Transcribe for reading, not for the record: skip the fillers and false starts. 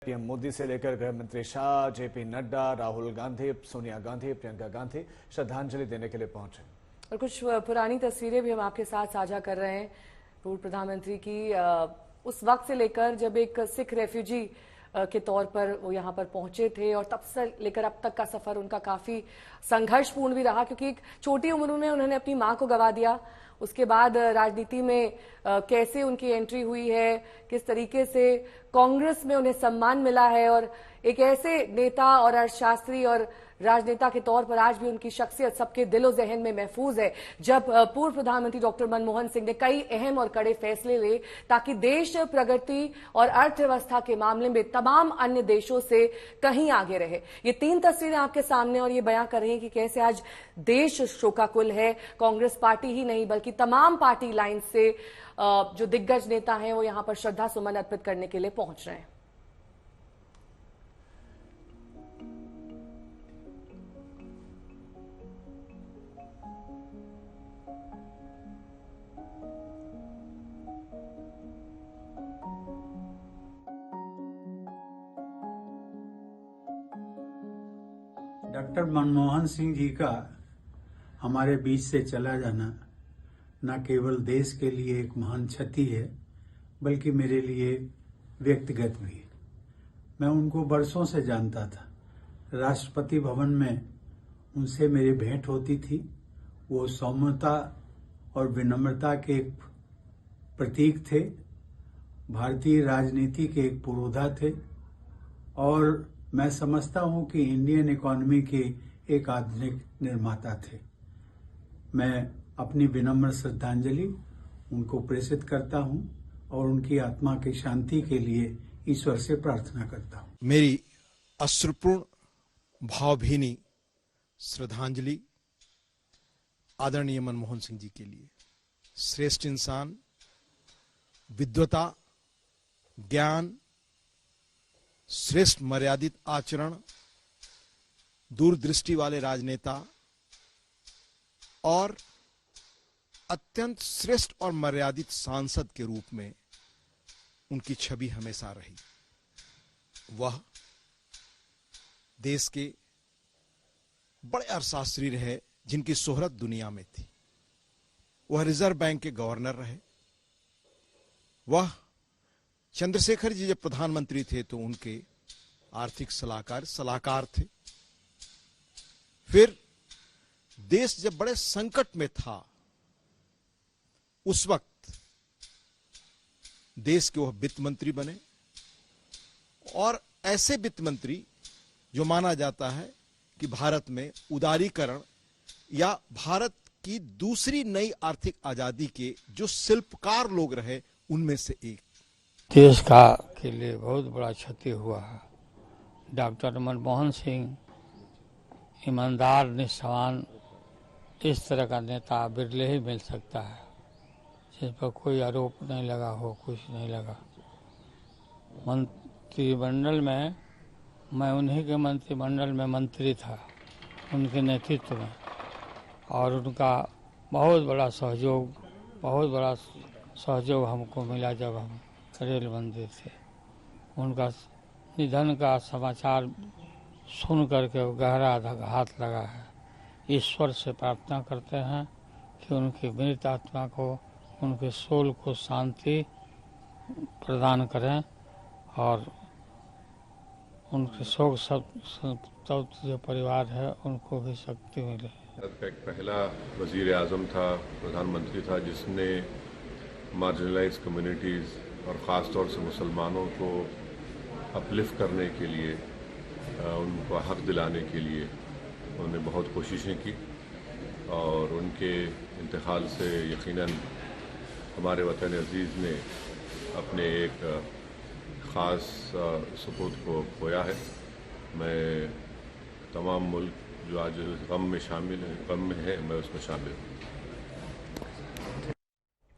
PM Modi से लेकर गृह मंत्री शाह, जेपी नड्डा, राहुल गांधी, सोनिया गांधी, प्रियंका गांधी श्रद्धांजलि देने के लिए पहुंचे। और कुछ पुरानी तस्वीरें भी हम आपके साथ साझा कर रहे हैं पूर्व प्रधानमंत्री की, उस वक्त से लेकर जब एक सिख रेफ्यूजी के तौर पर वो यहाँ पर पहुंचे थे और तब से लेकर अब तक का सफर उनका काफी संघर्षपूर्ण भी रहा, क्योंकि एक छोटी उम्र में उन्होंने अपनी मां को गंवा दिया। उसके बाद राजनीति में कैसे उनकी एंट्री हुई है, किस तरीके से कांग्रेस में उन्हें सम्मान मिला है, और एक ऐसे नेता और अर्थशास्त्री और राजनेता के तौर पर आज भी उनकी शख्सियत सबके दिलो जहन में महफूज है। जब पूर्व प्रधानमंत्री डॉक्टर मनमोहन सिंह ने कई अहम और कड़े फैसले लिए ताकि देश प्रगति और अर्थव्यवस्था के मामले में तमाम अन्य देशों से कहीं आगे रहे। ये 3 तस्वीरें आपके सामने और ये बयां कर रही हैं कि कैसे आज देश शोकाकुल है। कांग्रेस पार्टी ही नहीं बल्कि तमाम पार्टी लाइन से जो दिग्गज नेता हैं वो यहां पर श्रद्धा सुमन अर्पित करने के लिए पहुंच रहे हैं। डॉक्टर मनमोहन सिंह जी का हमारे बीच से चला जाना न केवल देश के लिए एक महान क्षति है, बल्कि मेरे लिए व्यक्तिगत भी। मैं उनको बरसों से जानता था। राष्ट्रपति भवन में उनसे मेरी भेंट होती थी। वो सौम्यता और विनम्रता के एक प्रतीक थे, भारतीय राजनीति के एक पुरोधा थे और मैं समझता हूं कि इंडियन इकोनॉमी के एक आधुनिक निर्माता थे। मैं अपनी विनम्र श्रद्धांजलि उनको प्रेषित करता हूं और उनकी आत्मा की शांति के लिए ईश्वर से प्रार्थना करता हूं। मेरी अश्रुपूर्ण भावभीनी श्रद्धांजलि आदरणीय मनमोहन सिंह जी के लिए। श्रेष्ठ इंसान, विद्वता, ज्ञान, श्रेष्ठ मर्यादित आचरण, दूरदृष्टि वाले राजनेता और अत्यंत श्रेष्ठ और मर्यादित सांसद के रूप में उनकी छवि हमेशा रही। वह देश के बड़े अर्थशास्त्री रहे जिनकी शोहरत दुनिया में थी। वह रिजर्व बैंक के गवर्नर रहे। वह चंद्रशेखर जी जब प्रधानमंत्री थे तो उनके आर्थिक सलाहकार थे। फिर देश जब बड़े संकट में था उस वक्त देश के वह वित्त मंत्री बने और ऐसे वित्त मंत्री जो माना जाता है कि भारत में उदारीकरण या भारत की दूसरी नई आर्थिक आजादी के जो शिल्पकार लोग रहे उनमें से एक। देश का के लिए बहुत बड़ा क्षति हुआ है। डॉक्टर मनमोहन सिंह ईमानदार, निष्ठावान, इस तरह का नेता बिरले ही मिल सकता है जिस पर कोई आरोप नहीं लगा हो, कुछ नहीं लगा। मंत्रिमंडल में मैं उन्हीं के मंत्रिमंडल में मंत्री था, उनके नेतृत्व में, और उनका बहुत बड़ा सहयोग हमको मिला जब हम रेल मंदिर थे। उनका निधन का समाचार सुन करके गहरा आघात लगा है। ईश्वर से प्रार्थना करते हैं कि उनकी मृत आत्मा को, उनके सोल को शांति प्रदान करें और उनके शोक संतप्त जो परिवार है उनको भी शक्ति मिले। एक पहला वजीर आजम था, प्रधानमंत्री था जिसने मार्जिनलाइज कम्युनिटीज़ और ख़ास तौर से मुसलमानों को अपलिफ्ट करने के लिए, उनको हक दिलाने के लिए उन्होंने बहुत कोशिशें की और उनके इंतकाल से यकीनन हमारे वतन अजीज़ ने अपने एक ख़ास सपूत को खोया है। मैं तमाम मुल्क जो आज गम में शामिल हैं, गम में है, मैं उसमें शामिल हूँ।